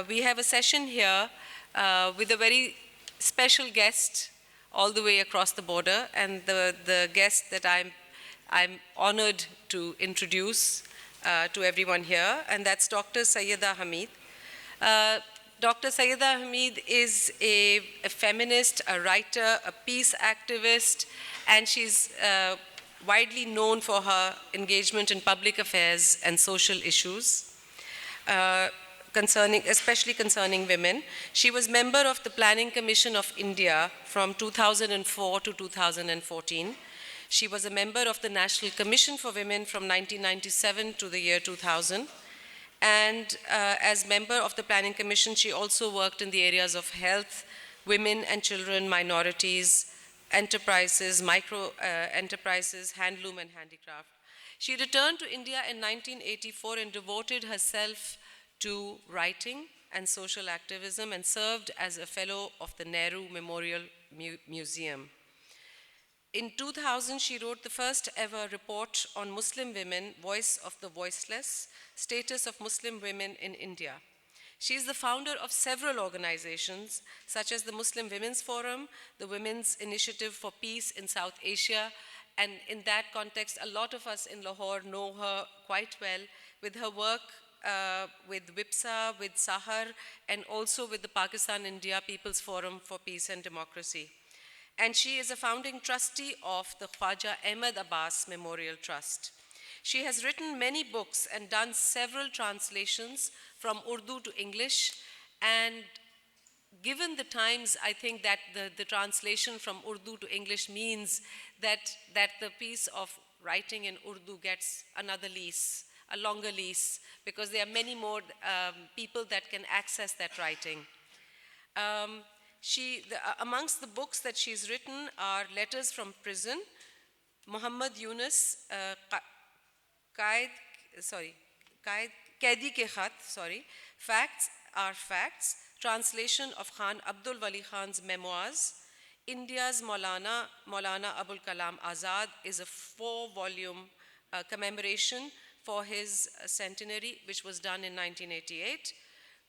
We have a session here with a very special guest all the way across the border, and the guest that I'm honored to introduce to everyone here, and that's Dr. Syeda Hameed. Uh, Dr. Syeda Hameed is a feminist, a writer, a peace activist, and she's widely known for her engagement in public affairs and social issues. Especially concerning women. She was member of the Planning Commission of India from 2004 to 2014. She was a member of the National Commission for Women from 1997 to the year 2000. And as member of the Planning Commission, she also worked in the areas of health, women and children, minorities, enterprises, micro enterprises, handloom and handicraft. She returned to India in 1984 and devoted herself to writing and social activism and served as a fellow of the Nehru Memorial Museum. In 2000, she wrote the first ever report on Muslim women, Voice of the Voiceless, Status of Muslim Women in India. She is the founder of several organizations, such as the Muslim Women's Forum, the Women's Initiative for Peace in South Asia, and in that context, a lot of us in Lahore know her quite well with her work with WIPSA, with Sahar, and also with the Pakistan-India People's Forum for Peace and Democracy. And she is a founding trustee of the Khwaja Ahmed Abbas Memorial Trust. She has written many books and done several translations from Urdu to English, and given the times, I think that the translation from Urdu to English means that the piece of writing in Urdu gets another lease, a longer lease, because there are many more people that can access that writing. Amongst the books that she's written are Letters from Prison, Muhammad Yunus, Kaidi Ke Khat, Facts Are Facts, translation of Khan Abdul Wali Khan's memoirs. India's Maulana Abul Kalam Azad is a 4-volume commemoration for his centenary, which was done in 1988.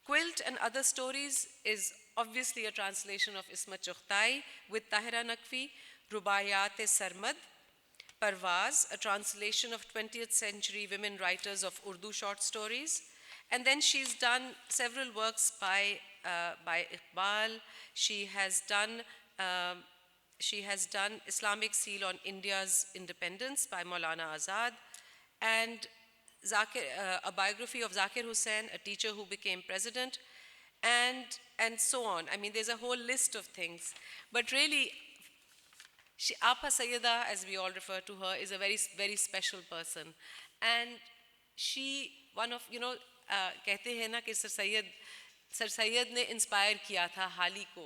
Quilt and Other Stories is obviously a translation of Ismat Chughtai with Tahira Naqvi, Rubayat-e Sarmad, Parvaz, a translation of 20th century women writers of Urdu short stories. And then she's done several works by Iqbal. She has done Islamic Seal on India's Independence by Maulana Azad, and a biography of Zakir Hussain, a teacher who became president, and so on. I mean, there's a whole list of things. But really, Apa Syeda, as we all refer to her, is a very, very special person. And she, one of, कहते हैं ना कि sir Syed ने inspire किया था हाली को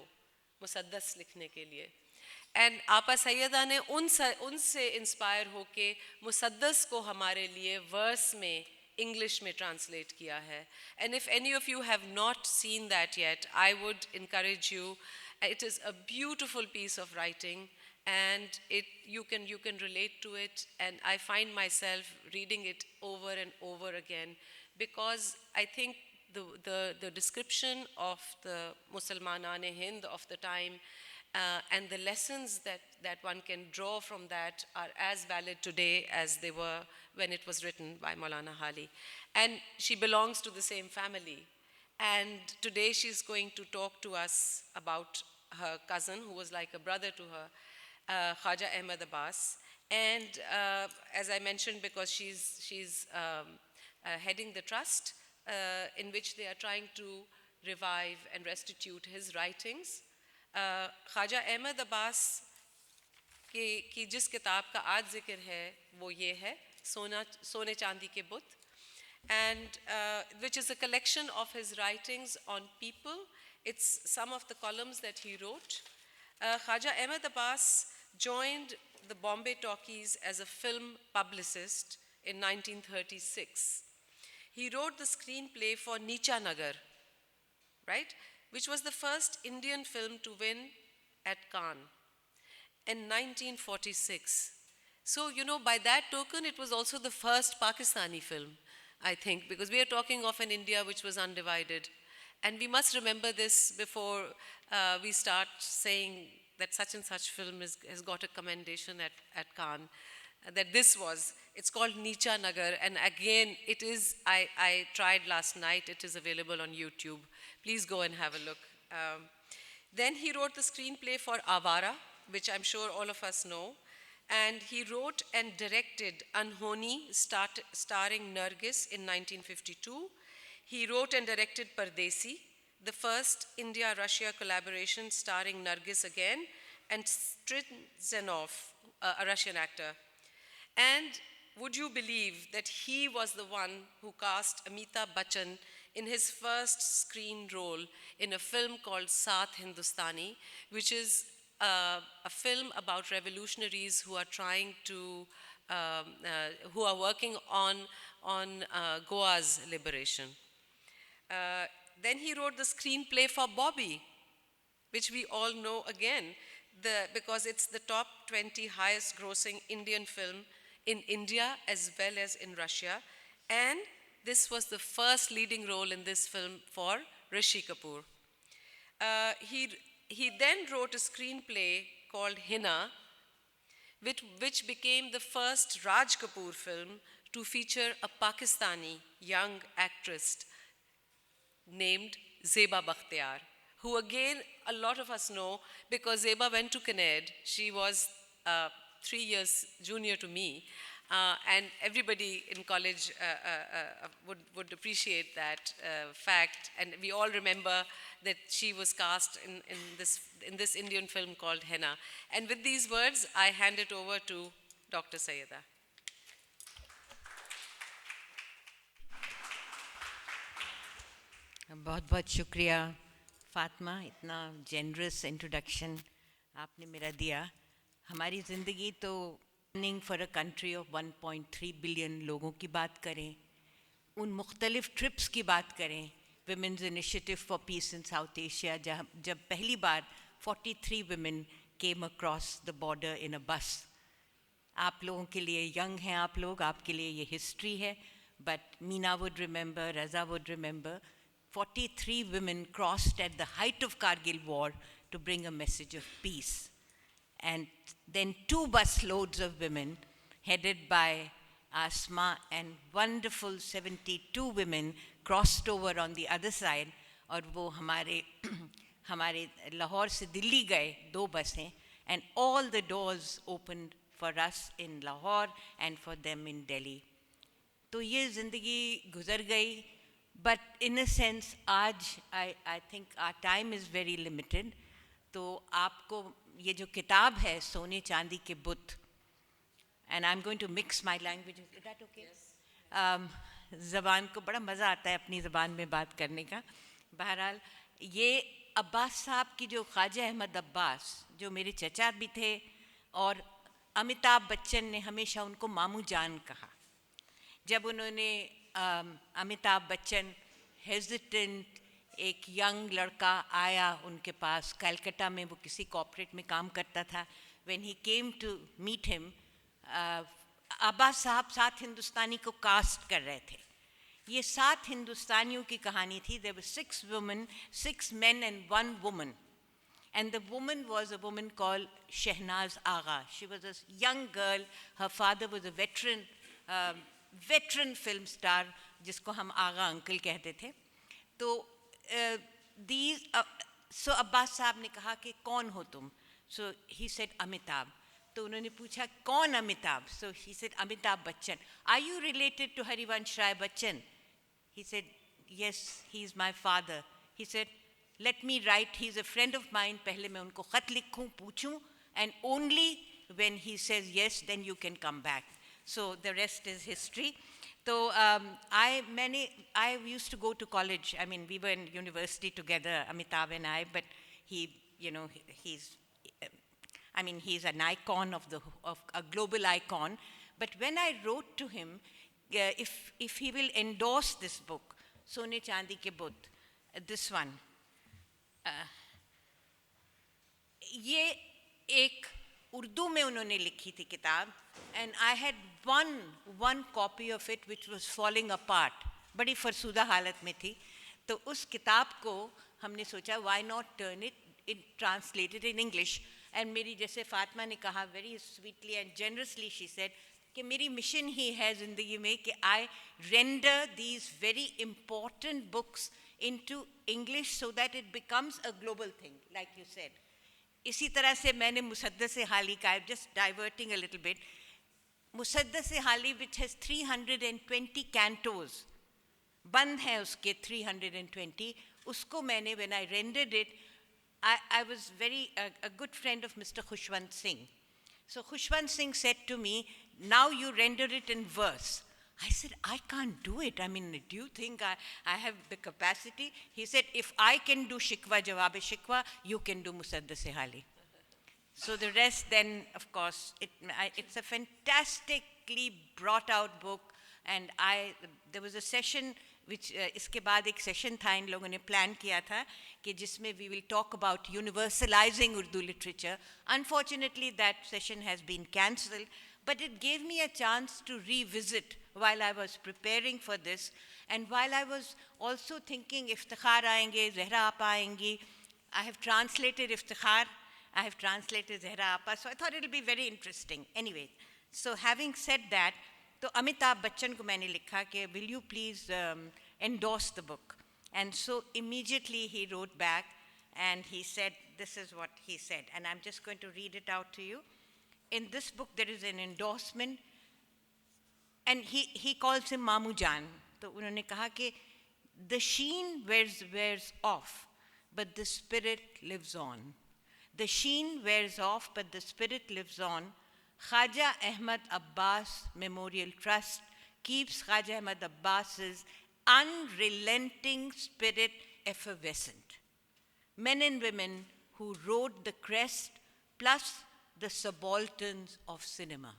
मुसद्दस लिखने के लिए. एंड आपा सैयदा ने उनसे इंस्पायर होके मुसद्दस को हमारे लिए वर्स में इंग्लिश में ट्रांसलेट किया है. And if any of you have not seen that yet, I would encourage you. It is a beautiful piece of writing, and you can relate to it, and I find myself reading it over and over again, because I think the description of the Musalmanan-e-Hind of the time and the lessons that one can draw from that are as valid today as they were when it was written by Maulana Hali. And she belongs to the same family. And today she's going to talk to us about her cousin, who was like a brother to her, Khwaja Ahmed Abbas. And as I mentioned, because she's heading the trust in which they are trying to revive and restitute his writings. Khwaja Ahmed Abbas की जिस किताब का आज जिक्र है वो ये है, Sone Chandi के Buth, and which is a collection of his writings on people. It's some of the columns that he wrote. Khwaja Ahmed Abbas joined the Bombay Talkies as a film publicist in 1936. He wrote the screenplay for Nicha Nagar, right, which was the first Indian film to win at Cannes in 1946. So, by that token, it was also the first Pakistani film, I think, because we are talking of an India which was undivided. And we must remember this before we start saying that such and such film has got a commendation at Cannes, that this was. It's called Nicha Nagar, and again, it is, I tried last night, it is available on YouTube. Please go and have a look. Then he wrote the screenplay for Avara, which I'm sure all of us know. And he wrote and directed Anhoni, starring Nargis in 1952. He wrote and directed Pardesi, the first India-Russia collaboration starring Nargis again, and Stritzenov, a Russian actor. And would you believe that he was the one who cast Amitabh Bachchan in his first screen role in a film called Saath Hindustani, which is a film about revolutionaries who are trying to, who are working on Goa's liberation. Then he wrote the screenplay for Bobby, which we all know again, because it's the top 20 highest grossing Indian film in India as well as in Russia. And this was the first leading role in this film for Rishi Kapoor. He then wrote a screenplay called Hina, which became the first Raj Kapoor film to feature a Pakistani young actress named Zeba Bakhtiar, who again a lot of us know because Zeba went to Kinnaird. She was 3 years junior to me, and everybody in college would appreciate that fact. And we all remember that she was cast in this Indian film called Henna. And with these words, I hand it over to Dr. Syeda. बहुत बहुत शुक्रिया फातिमा, इतना generous introduction आपने मेरा दिया. हमारी ज़िंदगी तो planning for a country of 1.3 billion लोगों की बात करें, उन मुख्तलिफ ट्रिप्स की बात करें, women's initiative for peace in South Asia, जब पहली बार 43 women came across the border in a bus. आप लोगों के लिए यंग हैं आप लोग, आपके लिए ये हिस्ट्री है, but Meena would remember, Raza would remember, 43 women crossed at the height of Kargil war to bring a message of peace. And then 2 bus loads of women headed by Asma and wonderful 72 women crossed over on the other side. और वो हमारे लाहौर से दिल्ली गए 2 बसें, and all the doors opened for us in Lahore and for them in Delhi. तो ये ज़िंदगी गुज़र गई. But in a sense, आज I think our time is very limited. तो आपको ये जो किताब है सोने चांदी के बुत, and I'm going to mix my languages. Is that okay? Yes. ज़बान को बड़ा मज़ा आता है अपनी ज़बान में बात करने का. बहरहाल ये अब्बास साहब की जो ख्वाजा अहमद अब्बास, जो मेरे चचा भी थे, और अमिताभ बच्चन ने हमेशा उनको मामू जान कहा. जब उन्होंने अमिताभ बच्चन हेजिटेंट, एक यंग लड़का आया उनके पास, कलकत्ता में वो किसी कॉर्पोरेट में काम करता था. When he came to meet him, Abbas साहब 7 हिंदुस्तानी को कास्ट कर रहे थे. ये 7 हिंदुस्तानियों की कहानी थी. There were 6 women, 6 men and 1 woman. And the woman was a woman called Shehnaz Agha. She was a young girl. Her father was a veteran film star, जिसको हम आगा अंकल कहते थे. तो so अब्बास साहब ने कहा कि कौन हो तुम? So he said Amitabh. तो उन्होंने पूछा कौन Amitabh? So he said Amitabh Bachchan. Are you related to Harivansh Rai Bachchan? He said yes, he is my father. He said let me write, he is a friend of mine. पहले मैं उनको खत लिखूं, पूछूं, and only when he says yes, then you can come back. So the rest is history. So I used to go to college. I mean, we were in university together, Amitabh and I. But he, he's an icon of a global icon. But when I wrote to him, if he will endorse this book, Sone Chandi ke Buth, this one, ये एक उर्दू में उन्होंने लिखी थी किताब, and I had one copy of it which was falling apart, बड़ी फरसूदा हालत में थी. तो उस किताब को हमने सोचा why not turn it translated in English. And मेरी जैसे फातिमा ने कहा very sweetly and generously she said कि मेरी मिशन ही है ज़िंदगी में कि I render these very important books into English so that it becomes a global thing like you said. इसी तरह से मैंने मुसद्दस हाली का, just diverting a little bit, Musaddas Hali which has 320 cantos, बंद है उसके 320, उसको मैंने when I rendered it, I was a good friend of Mr. Khushwant Singh. So Khushwant Singh said to me, now you render it in verse. I said, I can't do it. I mean, do you think I have the capacity? He said, if I can do Shikwa Jawab Shikwa, you can do Musaddas Hali. So the rest then, of course, it's a fantastically brought out book. And there was a session which इसके बाद एक session था इन लोगों ने plan किया था कि जिसमें we will talk about universalizing Urdu literature. Unfortunately, that session has been cancelled, but it gave me a chance to revisit while I was preparing for this, and while I was also thinking Iftikhar आएंगे, Zehra Appa आएंगी. I have translated Iftikhar, I have translated Zehra Appa, so I thought it will be very interesting. Anyway, so having said that, तो अमिताभ बच्चन को मैंने लिखा कि will you please endorse the book? And so immediately he wrote back and he said, this is what he said, and I'm just going to read it out to you. In this book there is an endorsement, and he calls him Mamu Jan. तो उन्होंने कहा कि the sheen wears off, but the spirit lives on. The sheen wears off, but the spirit lives on. Khaja Ahmad Abbas Memorial Trust keeps Khaja Ahmad Abbas's unrelenting spirit effervescent. Men and women who rode the crest plus the subalterns of cinema,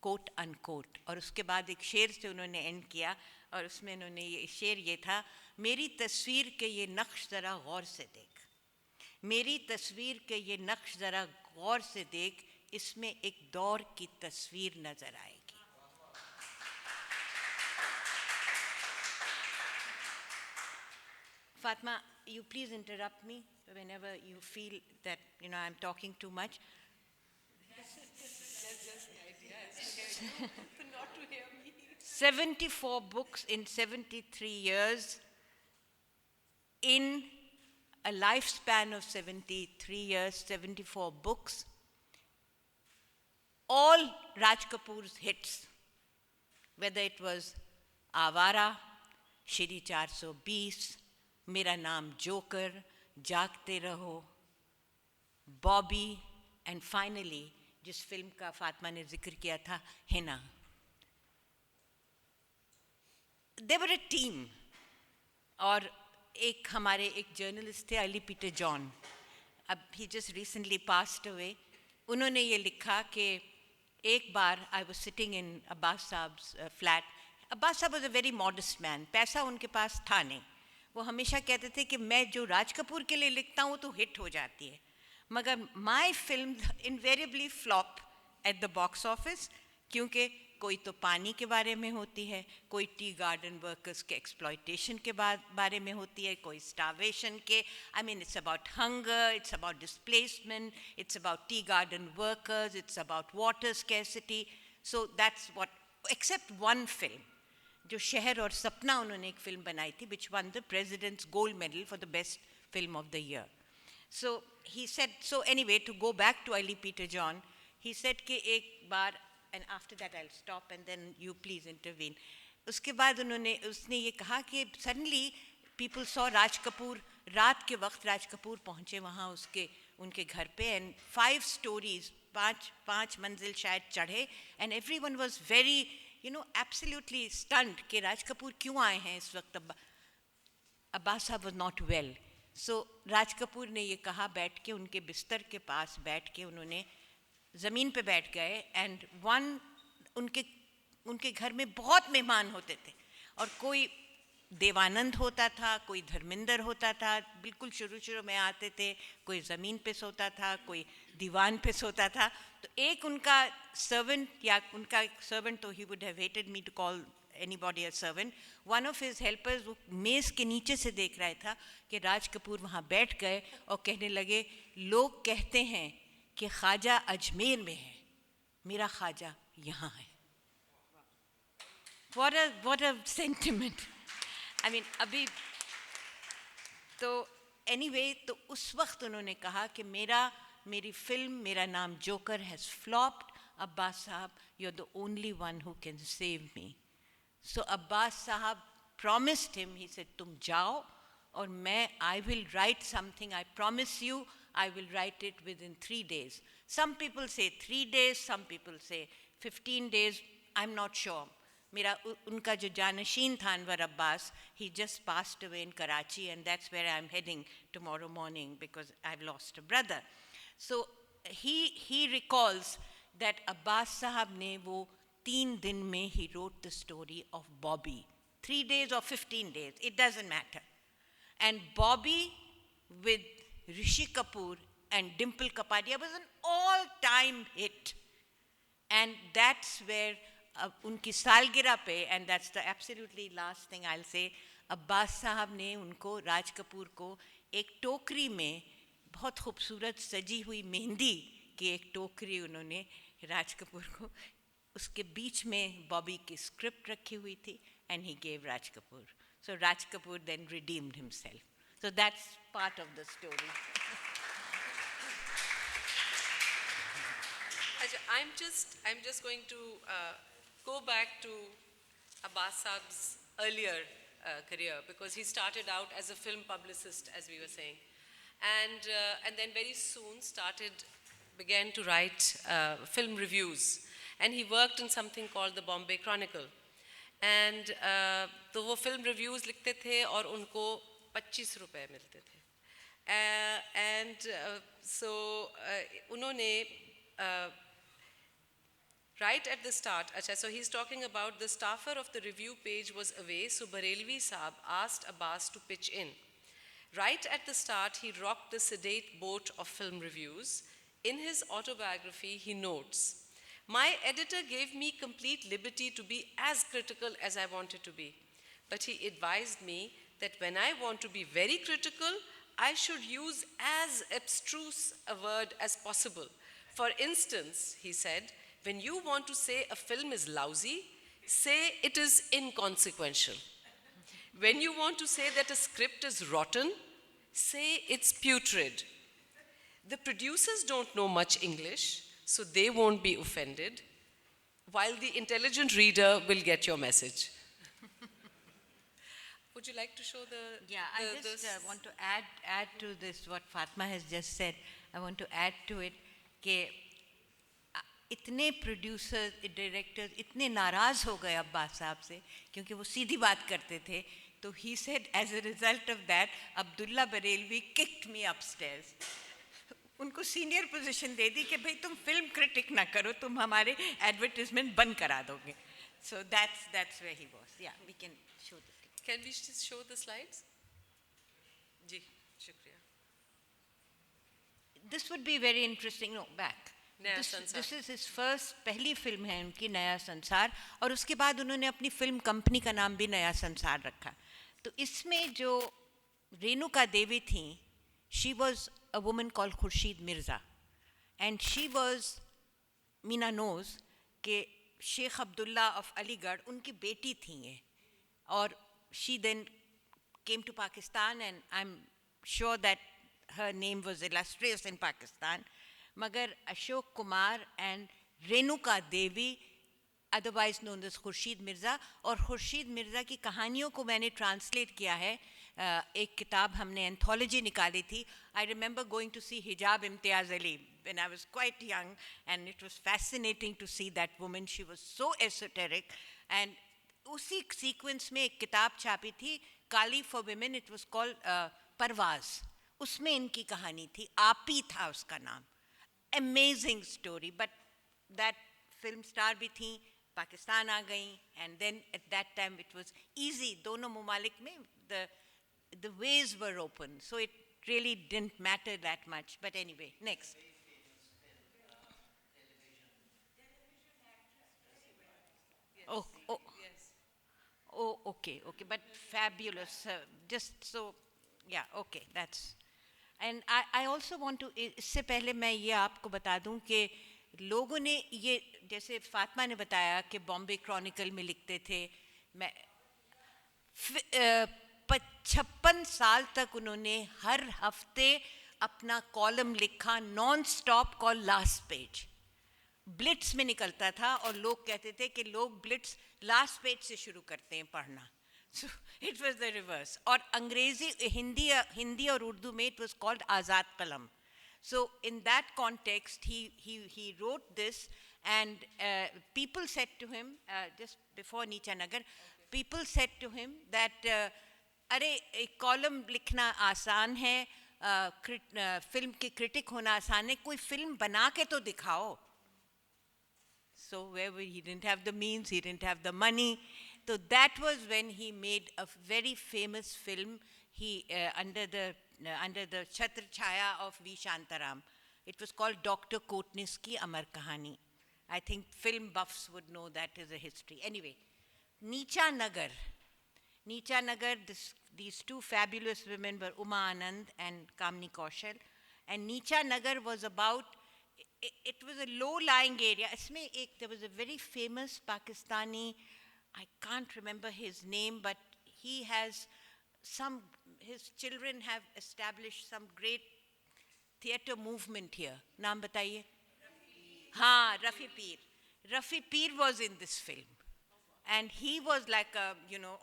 quote unquote. और उसके बाद एक शेर से उन्होंने and किया और उसमें उन्होंने ये शेर ये था, मेरी तस्वीर के ये नक्श ज़रा गौर से देख, मेरी तस्वीर के ये नक्श ज़रा गौर से देख, इसमें एक दौर की तस्वीर नजर आएगी. Fatima, you please interrupt me whenever you feel that I'm talking too much. That's just the idea. Not to hear me. 74 books in 73 years, in a lifespan of 73 years, 74 books. All Raj Kapoor's hits, whether it was Avara, Shri 420, Mera Naam Joker, Jaagte Raho, Bobby, and finally, जिस film का फातिमा ने जिक्र किया था, Hina. They were a team. और एक हमारे एक जर्नलिस्ट थे, अली पीटर जॉन. अब he just recently passed away. उन्होंने ये लिखा कि एक बार I was sitting in Abbas Saab's flat. Abbas Saab was a very modest man. पैसा उनके पास था नहीं. वो हमेशा कहते थे कि मैं जो राज कपूर के लिए लिखता हूँ तो हिट हो जाती है, मगर my films invariably flop at the box office, क्योंकि कोई तो पानी के बारे में होती है, कोई टी गार्डन वर्कर्स के एक्सप्लॉयटेशन के बारे में होती है, कोई स्टार्वेशन के. I mean, it's about hunger, it's about displacement, it's about tea garden workers, it's about water scarcity. So that's what, except one film, जो शहर और सपना उन्होंने एक फिल्म बनाई थी, which won the President's Gold Medal for the best film of the year. So he said, so anyway, to go back to Ali Peter John, he said कि एक बार, and after that I'll stop and then you please intervene. उसके बाद उसने ये कहा कि suddenly people saw Raj Kapoor, रात के वक्त राज कपूर पहुँचे वहाँ उनके घर पे, and 5 stories, पाँच मंजिल शायद चढ़े, and everyone was very, absolutely stunned कि राज कपूर क्यों आए हैं इस वक्त. अब्बास साहब was not well. So Raj Kapoor ने ये कहा बैठ के, उनके बिस्तर के पास बैठ के उन्होंने ज़मीन पे बैठ गए, एंड उनके घर में बहुत मेहमान होते थे, और कोई देवानंद होता था, कोई धर्मेंद्र होता था, बिल्कुल शुरू में आते थे, कोई ज़मीन पे सोता था, कोई दीवान पे सोता था. तो एक उनका सर्वेंट, या उनका सर्वेंट, तो he would have hated me to call anybody a servant. One of his helpers वो मेज़ के नीचे से देख रहा था कि राज कपूर वहाँ बैठ गए और कहने लगे, लोग कहते हैं कि ख्वाजा अजमेर में है, मेरा ख्वाजा यहाँ है. What a sentiment. I mean, अभी तो anyway, तो उस वक्त उन्होंने कहा कि मेरी फिल्म, मेरा नाम joker has flopped. Abbas Sahab, you're the only one who can save me. So Abbas Sahab promised him, he said, तुम जाओ और मैं, I will write something, I promise you, I will write it within 3 days. Some people say 3 days, some people say 15 days, I'm not sure. मेरा उनका जो जानशीन था Anwar Abbas, he just passed away in Karachi and that's where I'm heading tomorrow morning because I've lost a brother. So he recalls that Abbas Sahab ne wo 3 din mein he wrote the story of Bobby. 3 days or 15 days, it doesn't matter. And Bobby with Rishi Kapoor and Dimple Kapadia was an all-time hit. And that's where unki salgira pe, and that's the absolutely last thing I'll say, Abbas Sahab ne unko, Raj Kapoor ko, ek टोकरी में बहुत खूबसूरत सजी हुई मेहंदी की एक टोकरी उन्होंने राज कपूर को, उसके बीच में बॉबी की स्क्रिप्ट रखी हुई थी, and he gave Raj Kapoor. So Raj Kapoor then redeemed himself. So that's part of the story. I'm just going to go back to Abbas Saab's earlier career, because he started out as a film publicist, as we were saying, and then very soon began to write film reviews, and he worked in something called the Bombay Chronicle, and तो वो film reviews लिखते थे और उनको 25 रुपए मिलते थे, and so उन्होंने right at the start, so he's talking about the staffer of the review page was away, so Barelvi Saab asked Abbas to pitch in. Right at the start, he rocked the sedate boat of film reviews. In his autobiography, he notes, "My editor gave me complete liberty to be as critical as I wanted to be, but he advised me that when I want to be very critical, I should use as abstruse a word as possible. For instance," he said, "when you want to say a film is lousy, say it is inconsequential. When you want to say that a script is rotten, say it's putrid. The producers don't know much English, so they won't be offended, while the intelligent reader will get your message." Would you like to show the... Yeah, I just want to add to this what Fatima has just said. I want to add to it कि इतने producer directors इतने नाराज़ हो गए अब्बास साहब से क्योंकि वो सीधी बात करते थे, तो he said as a result of that, Abdullah Barelvi kicked me upstairs. उनको सीनियर पोजीशन दे दी कि भाई तुम फिल्म क्रिटिक ना करो, तुम हमारे एडवर्टाइजमेंट बंद करा दोगे. So that's where he was. Yeah, we can show this. Can we just show the slides? Ji, shukriya. This would be very interesting. No, back. This is his first, पहली film है उनकी नया संसार, और उसके बाद उन्होंने अपनी फिल्म कंपनी का नाम भी नया संसार रखा. तो इसमें जो रेणुका देवी थी, she was a woman called Khurshid Mirza, and she was, Meena knows कि शेख अब्दुल्ला of अलीगढ़ उनकी बेटी थी ये, और she then came to Pakistan, and I'm sure that her name was illustrious in Pakistan. Magar Ashok Kumar and Renuka Devi, otherwise known as Khurshid Mirza, और खुर्शीद मिर्ज़ा की कहानियों को मैंने ट्रांसलेट किया है. एक किताब हमने एंथोलॉजी निकाली थी. I remember going to see Hijab Imtiaz Ali when I was quite young, and it was fascinating to see that woman. She was so esoteric, and उसी सीक्वेंस में एक किताब छापी थी, Kali for women, it was called Parwaz. उसमें इनकी कहानी थी, आपी था उसका नाम. Amazing story. But that film star भी थी, पाकिस्तान आ गई, and then at that time it was easy. दोनों ममालिक में the ways were open, so it really didn't matter that much. But anyway, next. Oh, Okay, okay, but fabulous. Just so, yeah, okay, that's. And I also want to, इससे पहले मैं ये आपको बता दूं कि लोगों ने ये, जैसे फातिमा ने बताया कि बॉम्बे क्रॉनिकल में लिखते थे, मैं 56 साल तक उन्होंने हर हफ्ते अपना कॉलम लिखा, non stop, call last page, Blitz में निकलता था, और लोग कहते थे कि लोग ब्लिट्स लास्ट पेज से शुरू करते हैं पढ़ना. So it was the reverse. और अंग्रेजी, हिंदी और उर्दू में it was called आज़ाद कलम. So in that context, he wrote this, and people said to him, just before Neecha Nagar, people said to him that, अरे एक कॉलम लिखना आसान है, फिल्म की क्रिटिक होना आसान है, कोई फिल्म बना के तो दिखाओ. So wherever he didn't have the means, he didn't have the money. So that was when he made a very famous film. He under the Chhatra Chhaya of V. Shantaram. It was called Dr. Kotnis Ki Amar Kahani. I think film buffs would know that is a history. Anyway, Neecha Nagar. Neecha Nagar, these two fabulous women were Uma Anand and Kamini Kaushal. And Neecha Nagar was about, it was a low-lying area. There was a very famous Pakistani, I can't remember his name, but he has his children have established some great theatre movement here. Naam bataiye? Haan, Rafi Peer. Rafi Peer was in this film. And he was like,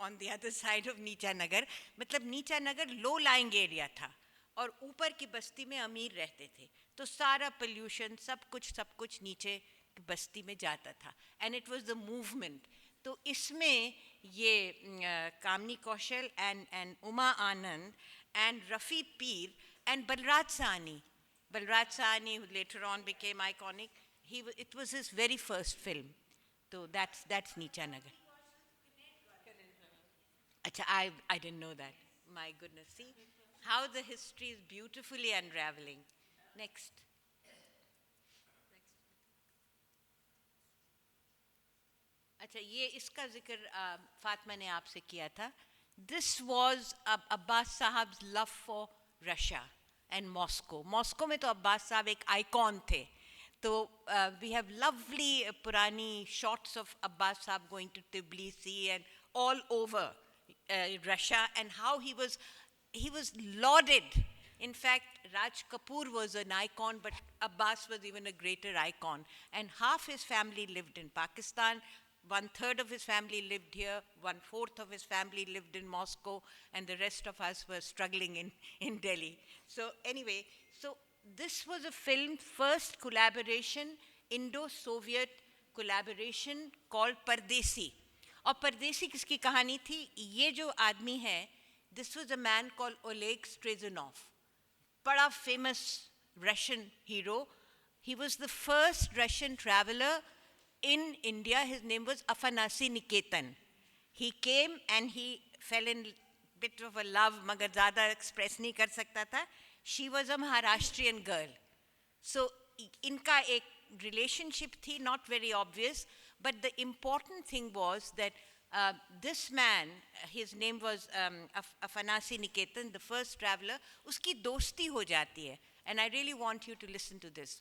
on the other side of Neecha Nagar. मतलब Neecha Nagar low-lying area था. और ऊपर की बस्ती में अमीर रहते थे, तो सारा पोल्यूशन सब कुछ नीचे की बस्ती में जाता था. And it was the movement. तो इसमें ये Kamini Kaushal and Uma Anand and Rafi Peer and Balraj Sahni who later on became iconic, it was his very first film. So that's Neecha Nagar. Acha, I didn't know that. My goodness, see how the history is beautifully unraveling. Next. अच्छा, ये इसका जिक्र फातिमा ने आपसे किया था. This was Abbas Sahab's love for Russia and Moscow. Moscow में तो अब्बास साहब एक आइकॉन थे. तो we have lovely purani shots of Abbas Sahab going to Tbilisi and all over Russia, and how he was lauded. In fact, Raj Kapoor was an icon, but Abbas was even a greater icon. And half his family lived in Pakistan, 1/3 of his family lived here, 1/4 of his family lived in Moscow, and the rest of us were struggling in Delhi. So anyway, so this was a film, first collaboration, Indo-Soviet collaboration called Pardesi. और परदेसी किसकी कहानी थी? ये जो आदमी है, this was a man called Oleg Strazanov, बड़ा famous Russian hero. He was the first Russian traveler in India. His name was Afanasy Niketan. He came and he fell in bit of a love, मगर ज़्यादा express नहीं कर सकता था. She was a Maharashtrian girl. So इनका एक relationship थी, not very obvious. But the important thing was that this man, his name was Afanasy Niketan, the first traveler, उसकी दोस्ती हो जाती है. And I really want you to listen to this.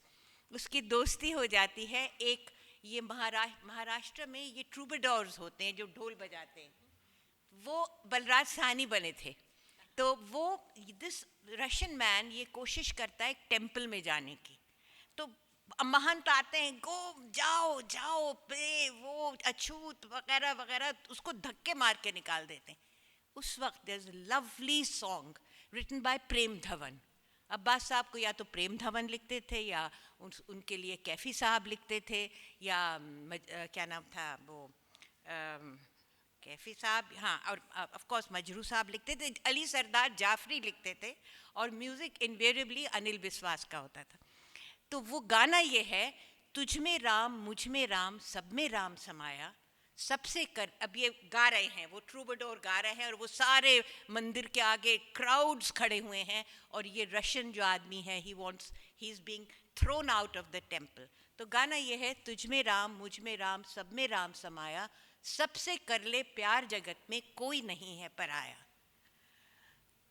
उसकी दोस्ती हो जाती है एक, ये महाराष्ट्र में ये ट्रूबेडोर्स होते हैं जो ढोल बजाते हैं, वो बलराज साहनी बने थे. तो वो this Russian man ये कोशिश करता है एक टेम्पल में जाने की. तो महंत आते हैं, जाओ पे वो अछूत वगैरह वगैरह, उसको धक्के मार के निकाल देते हैं. उस वक्त there's a lovely song written by प्रेम धवन. अब्बास साहब को या तो प्रेम धवन लिखते थे, या उनके लिए कैफी साहब लिखते थे, या क्या नाम था वो, कैफी साहब, हाँ, और ऑफ कोर्स मजरू साहब लिखते थे, अली सरदार जाफरी लिखते थे, और म्यूज़िक इनवेरिएबली अनिल बिस्वास का होता था. तो वो गाना ये है, तुझ में राम मुझ में राम सब में राम समाया, सबसे कर. अब ये गा रहे हैं, वो ट्रूबेडोर गा रहे हैं, और वो सारे मंदिर के आगे क्राउड्स खड़े हुए हैं, और ये रशियन जो आदमी है, he is being thrown out of the temple. तो गाना ये है, तुझ में राम मुझ में राम सब में राम समाया, सबसे कर ले प्यार जगत में कोई नहीं है पराया।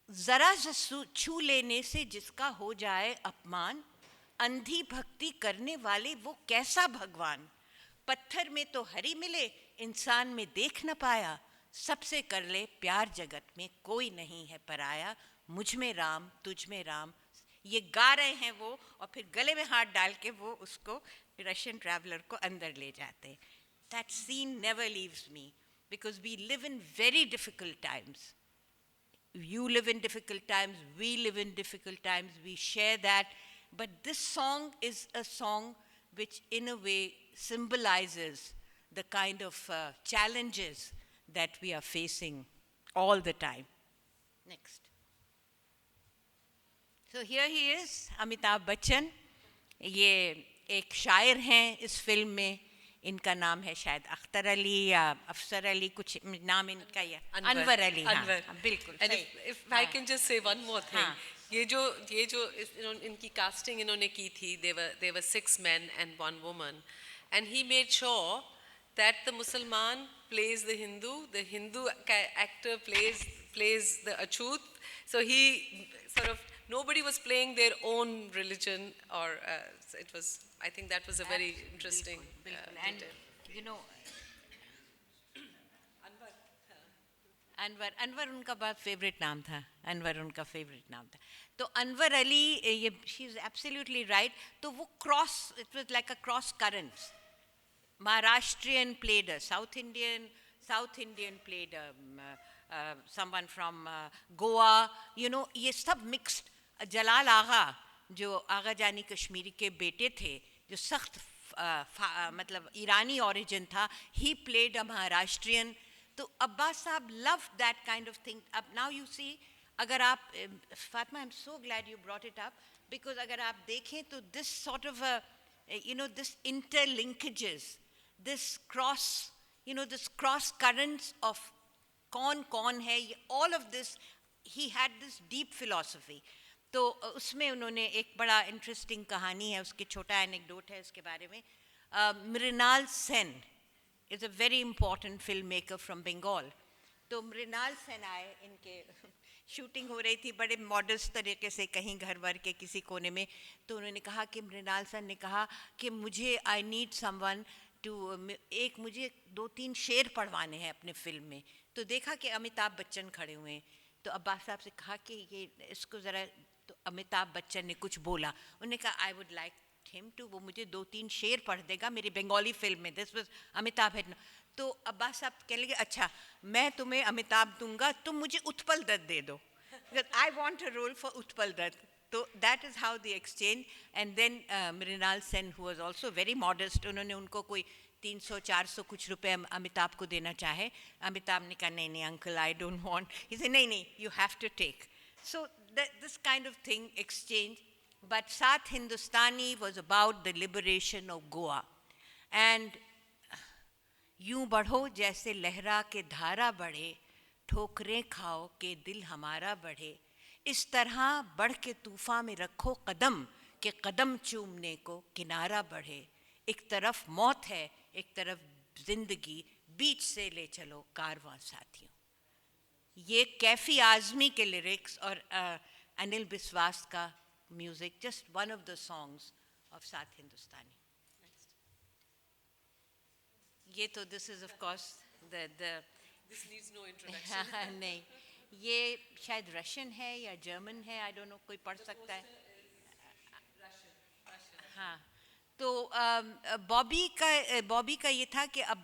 जरा सा छू लेने से जिसका हो जाए अपमान, अंधी भक्ति करने वाले वो कैसा भगवान। पत्थर में तो हरी मिले इंसान में देख न पाया, सबसे कर ले प्यार जगत में कोई नहीं है पराया। मुझ में राम तुझ में राम, ये गा रहे हैं वो, और फिर गले में हाथ डाल के वो उसको रशियन ट्रैवलर को अंदर ले जाते हैं। That scene never leaves me because we live in very difficult times. You live in difficult times, we live in difficult times, we share that. But this song is a song which in a way symbolizes the kind of challenges that we are facing all the time. Next. So here he is, Amitabh Bachchan. ये एक शायर हैं इस film में, इनका नाम है शायद अख्तर अली या अफसर अली, कुछ नाम इनका ही है, अनवर अली। अनवर, हाँ, बिल्कुल। And if I can just say one more thing, हाँ. ये जो इनकी casting इन्होंने की थी, there were 6 men and 1 woman, and he made sure that the Musliman plays the Hindu actor plays the Achut, so he sort of, nobody was playing their own religion, or so it was, I think that was a very interesting and detail. you know, Anwar उनका बहुत favourite नाम था, अनवर उनका favourite नाम था। तो अनवर अली, ये she is absolutely right. तो वो cross, it was like a cross currents. Maharashtrian played a South Indian played someone from Goa, you know, ये सब mixed। जलाल आगा जो आगा जानी कश्मीरी के बेटे थे, जो सख्त मतलब ईरानी origin था, he played a Maharashtrian। तो अब्बास साहब loved that kind of thing। अब now you see, अगर आप, Fatima, I'm so glad you brought it up, because अगर आप देखें तो this sort of a, you know, this interlinkages, this cross, you know, this cross currents of कौन है, all of this, he had this deep philosophy। तो उसमें उन्होंने एक बड़ा interesting कहानी है, उसके छोटा anecdote है उसके बारे में। Mrinal Sen is a very important filmmaker from Bengal। तो मृणाल सेन आए, इनके शूटिंग हो रही थी बड़े मॉडस्ट तरीके से कहीं घर वर के किसी कोने में। तो उन्होंने कहा कि मृणाल सेन ने कहा कि मुझे आई नीड समवन टू, एक मुझे 2-3 शेर पढ़वाने हैं अपने फिल्म में। तो देखा कि अमिताभ बच्चन खड़े हुए हैं, तो अब्बास साहब से कहा कि ये इसको ज़रा, तो अमिताभ बच्चन ने कुछ बोला, उन्होंने कहा I would like him to, वो मुझे 2-3 शेर पढ़ देगा मेरी बंगाली फिल्म में। दिस वाज अमिताभ है। तो अब्बास साहब कहने लगे अच्छा मैं तुम्हें अमिताभ दूंगा, तुम मुझे उत्पल दत्त दे दो, I want a role for Utpal Dutt. तो that is how the exchange. And then Mrinal Sen who was also very modest, उन्होंने उनको कोई 300-400 कुछ रुपए अमिताभ को देना चाहे, अमिताभ ने कहा नहीं uncle I don't want, he said नहीं you have to take. So this kind of thing exchange. But Saat Hindustani was about the liberation of Goa. And यूं बढ़ो जैसे लहरा के धारा बढ़े, ठोकरें खाओ के दिल हमारा बढ़े, इस तरह बढ़ के तूफान में रखो कदम के कदम चूमने को किनारा बढ़े। एक तरफ मौत है एक तरफ जिंदगी, बीच से ले चलो कारवां साथियों। ये कैफी आजमी के लिरिक्स और अनिल बिस्वास का music, just one of the songs of साथ हिंदुस्तानी। ये तो this is of course the This needs no introduction. नहीं, ये शायद रशियन है या जर्मन है, आई डोंट नो, कोई पढ़ सकता है। हाँ, तो बॉबी का ये था कि अब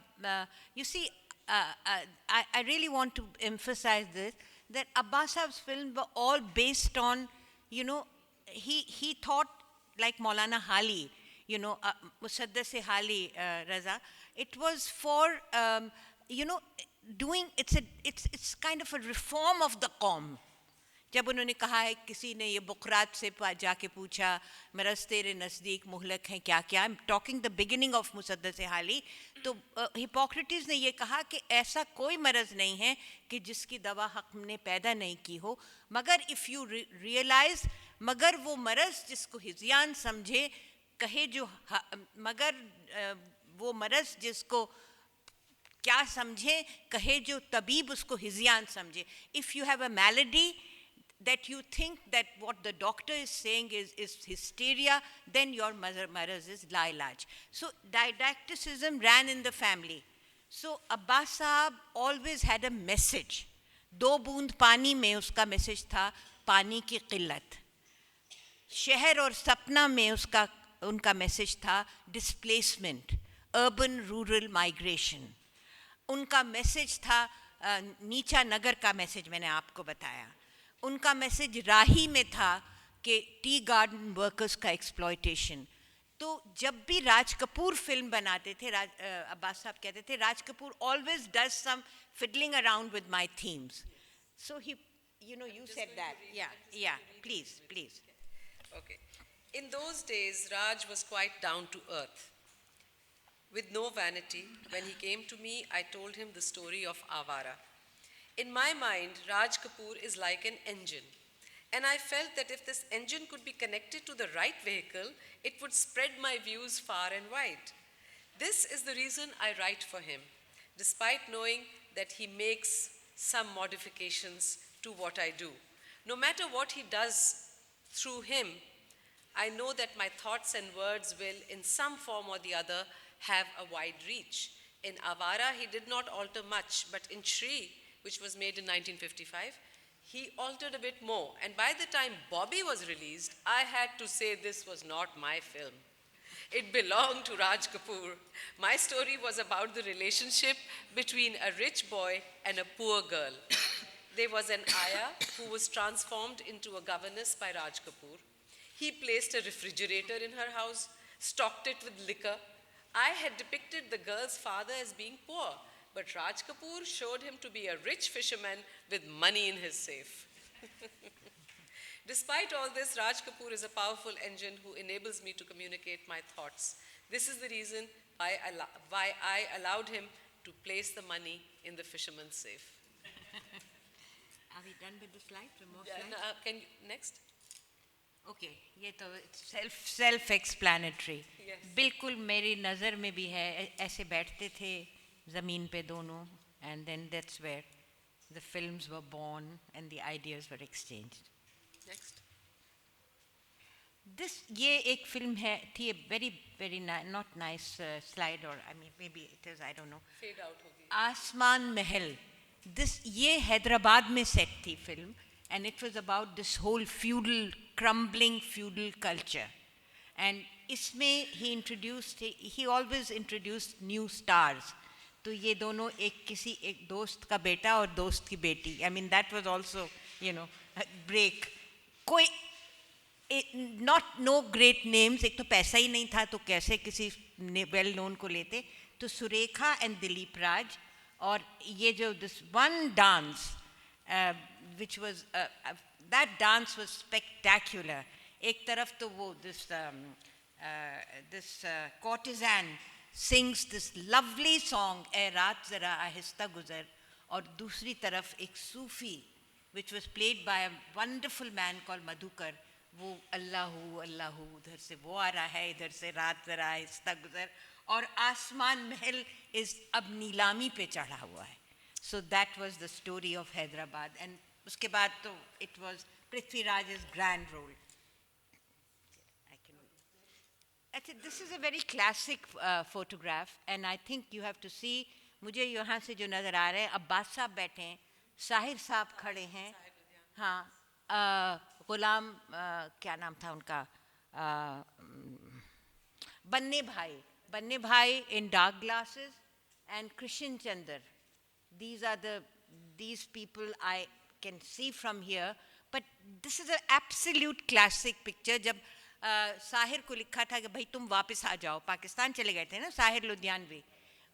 you see I really want to emphasise this, that Abbas साहब्स film were all based on, you know, he thought like Maulana Hali, you know, Musaddas Hali Raza, it was for you know, doing, it's kind of a reform of the qawm। जब उन्होंने कहा है, किसी ने ये बुकरात से जाके पूछा मरज़ तेरे नज़दीक मुहलक हैं क्या क्या, I am talking the beginning of Musaddas Hali. तो हिपोक्रेटिस ने ये कहा कि ऐसा कोई मरज़ नहीं है कि जिसकी दवा हमने पैदा नहीं की हो, मगर इफ़ यू रियलाइज़, मगर वो मरज़ जिसको हिज़ियान समझे कहे जो, मगर वो मरज़ जिसको क्या समझे कहे जो तबीब उसको हिजियान समझे. If you have a malady that you think that what the doctor is saying is hysteria, then your mother's is lailaj. So didacticism ran in the family. So Abbas Saab always had a message. दो बूंद पानी में उसका message था पानी की किल्लत. शहर और सपना में उनका मैसेज था डिस्प्लेसमेंट, अर्बन रूरल माइग्रेशन. उनका मैसेज था नीचा नगर का मैसेज मैंने आपको बताया. उनका मैसेज राही में था कि टी गार्डन वर्कर्स का एक्सप्लॉयटेशन. तो जब भी राज कपूर फिल्म बनाते थे, अब्बास साहब कहते थे Raj Kapoor always does some fiddling around with my themes. So he, you said that. Yeah, please. Okay. In those days, Raj was quite down to earth. With no vanity, when he came to me, I told him the story of Avara. In my mind, Raj Kapoor is like an engine. And I felt that if this engine could be connected to the right vehicle, it would spread my views far and wide. This is the reason I write for him, despite knowing that he makes some modifications to what I do. No matter what he does through him, I know that my thoughts and words will, in some form or the other, have a wide reach. In Avara, he did not alter much, but in Shri, which was made in 1955, he altered a bit more. And by the time Bobby was released, I had to say this was not my film. It belonged to Raj Kapoor. My story was about the relationship between a rich boy and a poor girl. There was an ayah who was transformed into a governess by Raj Kapoor. He placed a refrigerator in her house, stocked it with liquor. I had depicted the girl's father as being poor, but Raj Kapoor showed him to be a rich fisherman with money in his safe. Despite all this, Raj Kapoor is a powerful engine who enables me to communicate my thoughts. This is the reason why I allowed him to place the money in the fisherman's safe. Are we done with the slides? More Yeah, slides? can you, next? Okay, ये तो self explanatory. Yes. बिल्कुल मेरी नज़र में भी है. ऐसे बैठते थे ज़मीन पे दोनों, and then that's where the films were born and the ideas were exchanged. Next. ये एक फिल्म है थी, very not nice slide, or I mean maybe it is, I don't know. Fade out होगी. आसमान महल. ये हैदराबाद में सेट थी film, and it was about this whole crumbling feudal culture. And इसमें he always introduced new stars. तो ये दोनों एक दोस्त का बेटा और दोस्त की बेटी. I mean that was also, a break. कोई no great names. एक तो पैसा ही नहीं था तो कैसे किसी well known को लेते. तो सुरेखा and दिलीप राज. और ये जो this one dance which was that dance was spectacular. एक तरफ तो वो this courtesan sings this lovely song ए रात ज़रा आहिस्ता गुज़र, और दूसरी तरफ एक सूफी which was played by a wonderful man called Madhukar. वो अल्लाहू अल्लाहू उधर से वो आ रहा है, इधर से रात ज़रा आहिस्ता गुज़र, और आसमान महल is अब नीलामी पे चढ़ा हुआ है. So that was the story of Hyderabad. And उसके बाद तो it was Prithviraj's grand role. Actually, this is a very classic photograph, and I think you have to see. मुझे यहाँ से जो नज़र आ रहे हैं, अब्बास साहब बैठे हैं, साहिर साहब खड़े हैं, हाँ, गुलाम क्या नाम था उनका, बन्ने भाई in dark glasses, and Krishan Chandar. These people I can see from here, but this is an absolute classic picture. जब साहिर को लिखा था कि भाई तुम वापस आ जाओ, पाकिस्तान चले गए थे ना साहिर लुधियानवी,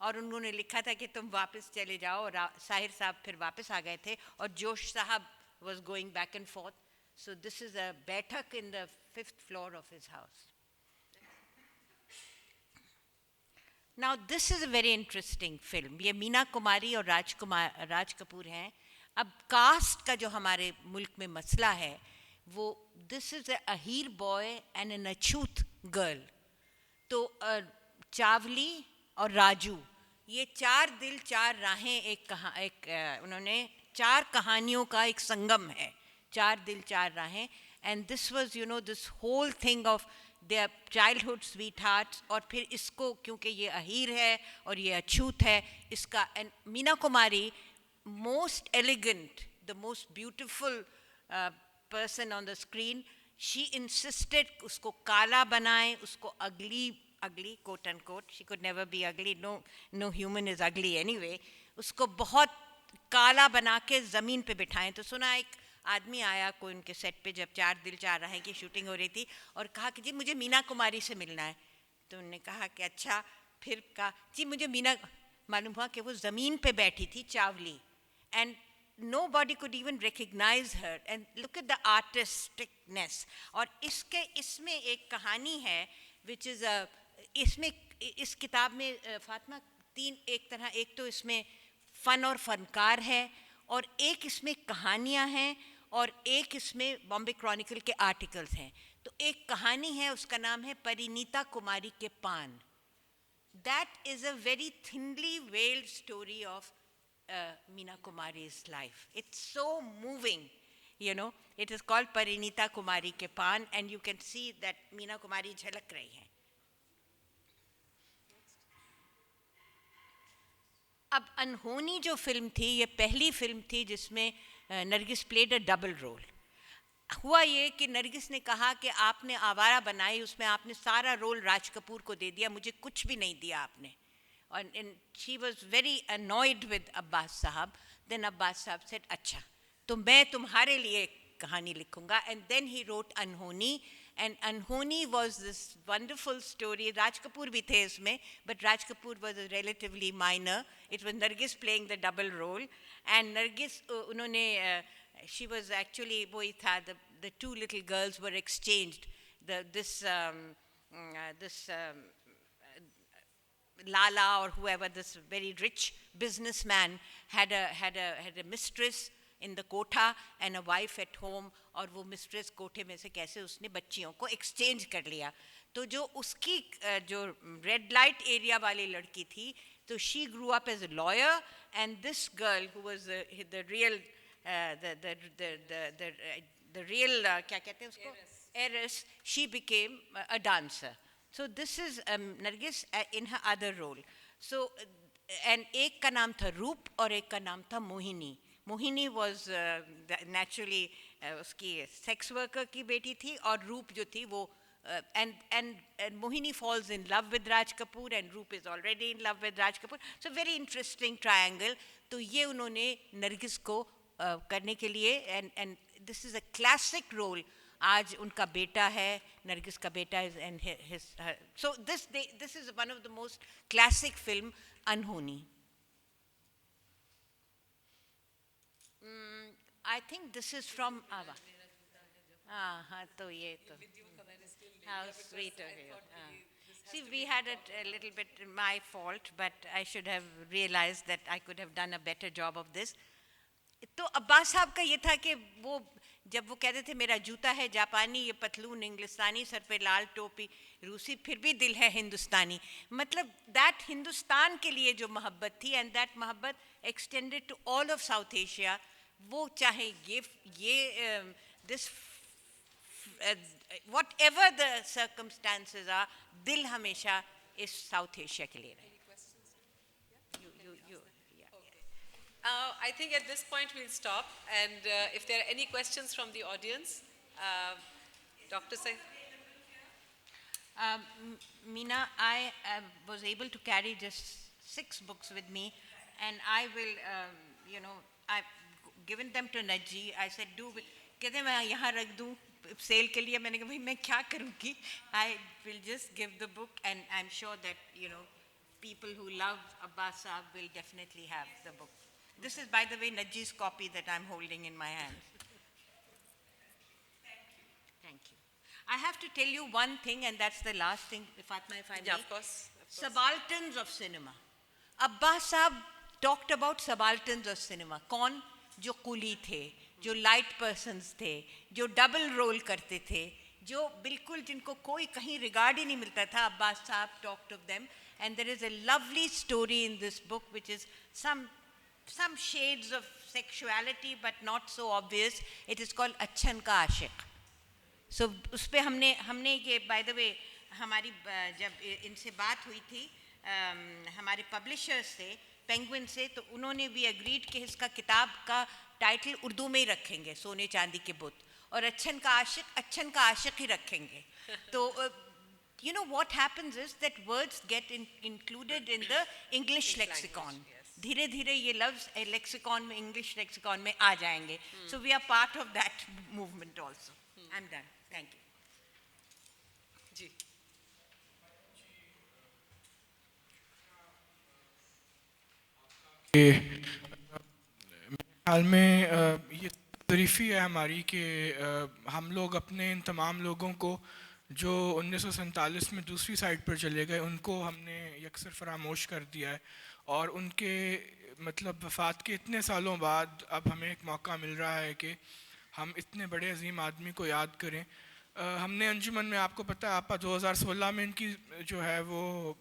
और उन्होंने लिखा था कि तुम वापस चले जाओ, और साहिर साहब फिर वापस आ गए थे, और जोश साहब was going back and forth. So this is a बैठक in the 5th floor of his house. Now this is a very interesting film. ये मीना कुमारी और राज कपूर हैं. अब कास्ट का जो हमारे मुल्क में मसला है वो this is a Ahir boy and an Achut girl. तो चावली और राजू ये 4 दिल 4 राहें उन्होंने 4 कहानियों का एक संगम है, 4 Dil 4 Rahen. And this was you know this whole thing of their childhood sweethearts. और फिर इसको क्योंकि ये अहीर है और ये अछूत है इसका. And Meena Kumari, most elegant, the most beautiful person on the screen, she insisted उसको काला बनाए, उसको ugly quote unquote, she could never be ugly, no human is ugly anyway, उसको बहुत काला बना के ज़मीन पे बिठाएं. तो सुना एक आदमी आया कोई उनके सेट पे जब 4 दिल 4 राहें की शूटिंग हो रही थी और कहा कि जी मुझे मीना कुमारी से मिलना है. तो उन्होंने कहा कि अच्छा. फिर कहा जी मुझे मीना, मालूम हुआ कि वो ज़मीन पे बैठी थी चावली. And nobody could even recognize her. And look at the artisticness. और इसमें एक कहानी है which is इसमें इस किताब में फातिमा एक तो इसमें फ़न और फ़नकार है और एक इसमें कहानियाँ हैं और एक इसमें बॉम्बे क्रॉनिकल के आर्टिकल्स हैं. तो एक कहानी है उसका नाम है परिणीता कुमारी के पान. That is a very thinly veiled story of Meena Kumari's life. It's so moving, you know. It is called Parinita Kumari ke Paan, and you can see that Meena Kumari झलक रही है. अब अनहोनी जो फिल्म थी, ये पहली film थी जिसमें Nargis played a double role. हुआ ये कि नरगिस ने कहा कि आपने आवारा बनाई, उसमें आपने सारा रोल राज कपूर को दे दिया, मुझे कुछ भी नहीं दिया आपने. And she was very annoyed with Abbas Sahab. Then Abbas Sahab said, अच्छा, तो मैं तुम्हारे लिए कहानी लिखूंगा. And then he wrote Anhoni. And Anhoni was this wonderful story. Raj Kapoor भी थे इसमें, but Raj Kapoor was relatively minor. It was Nargis playing the double role. And Nargis, she was actually, वही था, the two little girls were exchanged. This Lala or whoever, this very rich businessman had a mistress in the kotha and a wife at home. और वो mistress कोठे में से कैसे उसने बच्चियों को exchange कर लिया. तो जो उसकी जो red light area वाली लड़की थी, तो she grew up as a lawyer, and this girl who was the real the real क्या कहते हैं उसको, heiress, she became a dancer. So this is Nargis in her other role. So and एक का नाम था रूप और एक का नाम था मोहिनी. मोहिनी was naturally उसकी sex worker की बेटी थी और रूप जो थी वो and Mohini falls in love with Raj Kapoor and Roop is already in love with Raj Kapoor. So very interesting triangle. तो ये उन्होंने नरगिस को करने के लिए and this is a classic role. आज उनका बेटा है, नरगिस का बेटा is and her. So this is one of the most classic film, अनहोनी. I think this is from Ava. हाँ तो ये तो how sweet of you. See, we had it a little bit my fault, but I should have realized that I could have done a better job of this. तो अब्बास साहब का ये था कि वो जब वो कहते थे मेरा जूता है जापानी, ये पतलून इंग्लिस्तानी, सर पे लाल टोपी रूसी, फिर भी दिल है हिंदुस्तानी. मतलब दैट हिंदुस्तान के लिए जो मोहब्बत थी एंड दैट मोहब्बत extended to all of South Asia. वो चाहे ये this whatever the circumstances are, दिल हमेशा इस साउथ एशिया के लिए रहे. I think at this point we'll stop, and if there are any questions from the audience, Dr. Syed. Meena, I was able to carry just 6 books with me, and I will, I've given them to Najji. I said, कहते मैं यहाँ रख दूँ cell के लिए. मैंने कहा भाई मैं क्या करूँगी. I will just give the book, and I'm sure that, people who love Abbas Saab will definitely have the book. This is, by the way, Najji's copy that I'm holding in my hand. Thank you. I have to tell you one thing, and that's the last thing, Fatima, if I may. Yeah, of course. Subalterns of cinema. Abbas Saab talked about subalterns of cinema. कौन? जो कुली थे, जो light persons थे, जो double role करते थे, जो बिल्कुल जिनको कोई कहीं regard ही नहीं मिलता था. Abbas Saab talked of them. And there is a lovely story in this book which is some shades of sexuality but not so obvious. It is called अच्छन का आशिक. So उस पे हमने ये by the way हमारी जब इनसे बात हुई थी हमारे पब्लिशर्स से पेंगुइन से, तो उन्होंने भी अग्रीड कि इसका किताब का टाइटल उर्दू में ही रखेंगे, सोने चांदी के बुत, और अच्छन का आशिक ही रखेंगे. तो you know what happens is that words get included in the English lexicon. धीरे धीरे ये लफ्ज़ लेक्सिकॉन में, इंग्लिश लेक्सिकॉन में आ जाएंगे. So we are part of that movement also. I'm done. Thank you. जी. मेरे ख्याल में ये तरीफ़ी है हमारी कि हम लोग अपने इन तमाम लोगों को जो 1947 में दूसरी साइड पर चले गए उनको हमने यकसर फरामोश कर दिया है, और उनके मतलब वफ़ात के इतने सालों बाद अब हमें एक मौका मिल रहा है कि हम इतने बड़े अजीम आदमी को याद करें. हमने अंजुमन में, आपको पता है आपा 2016 में इनकी जो है वो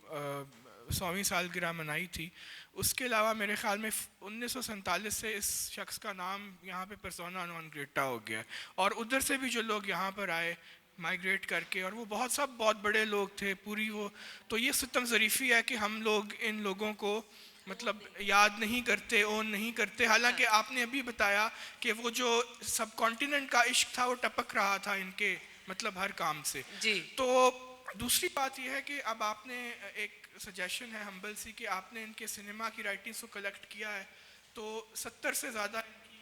100वीं सालगिरह मनाई थी. उसके अलावा मेरे ख़्याल में 1947 से इस शख्स का नाम यहाँ पे पर्सोना नॉन ग्रेटा हो गया, और उधर से भी जो लोग यहाँ पर आए माइग्रेट करके, और वो बहुत बड़े लोग थे पूरी वो. तो ये सितम ज़रीफ़ी है कि हम लोग इन लोगों को मतलब याद नहीं करते, ओन नहीं करते. हालांकि आपने अभी बताया कि वो जो सब कॉन्टिनेंट का इश्क था वो टपक रहा था इनके मतलब हर काम से जी. तो दूसरी बात यह है कि अब आपने एक सजेशन है हम्बल सी कि आपने इनके सिनेमा की राइटिंग्स को कलेक्ट किया है, तो 70 से ज़्यादा इनकी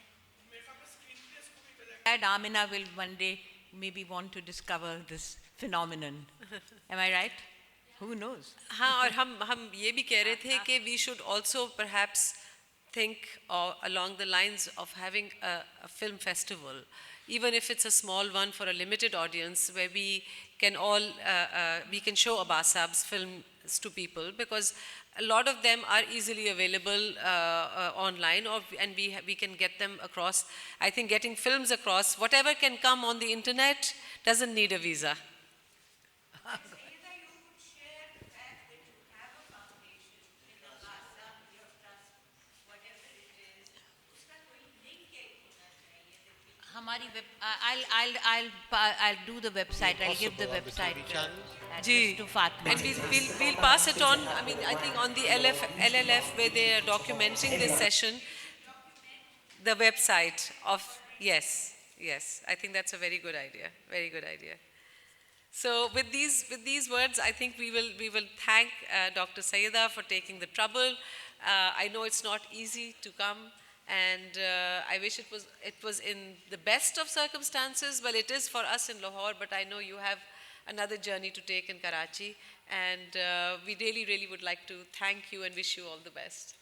मेरे ख्याल में स्क्रीन प्लेस को भी collect. That Amina will one day maybe want to discover this phenomenon. Am I right? Who knows? हाँ, और हम ये भी कह रहे थे कि we should also perhaps think along the lines of having a film festival, even if it's a small one for a limited audience, where we can show Abbas Saab's films to people, because a lot of them are easily available online, and we can get them across. I think getting films across, whatever can come on the internet, doesn't need a visa. I'll do the website. I'll give the website Ji. to Fatima. And we'll pass it on. I mean, I think on the LLF where they are documenting this session, the website of, yes. I think that's a very good idea. Very good idea. So with these words, I think we will thank Dr. Syeda for taking the trouble. I know it's not easy to come, and I wish it was in the best of circumstances. Well, it is for us in Lahore, but I know you have another journey to take in Karachi, and we really would like to thank you and wish you all the best.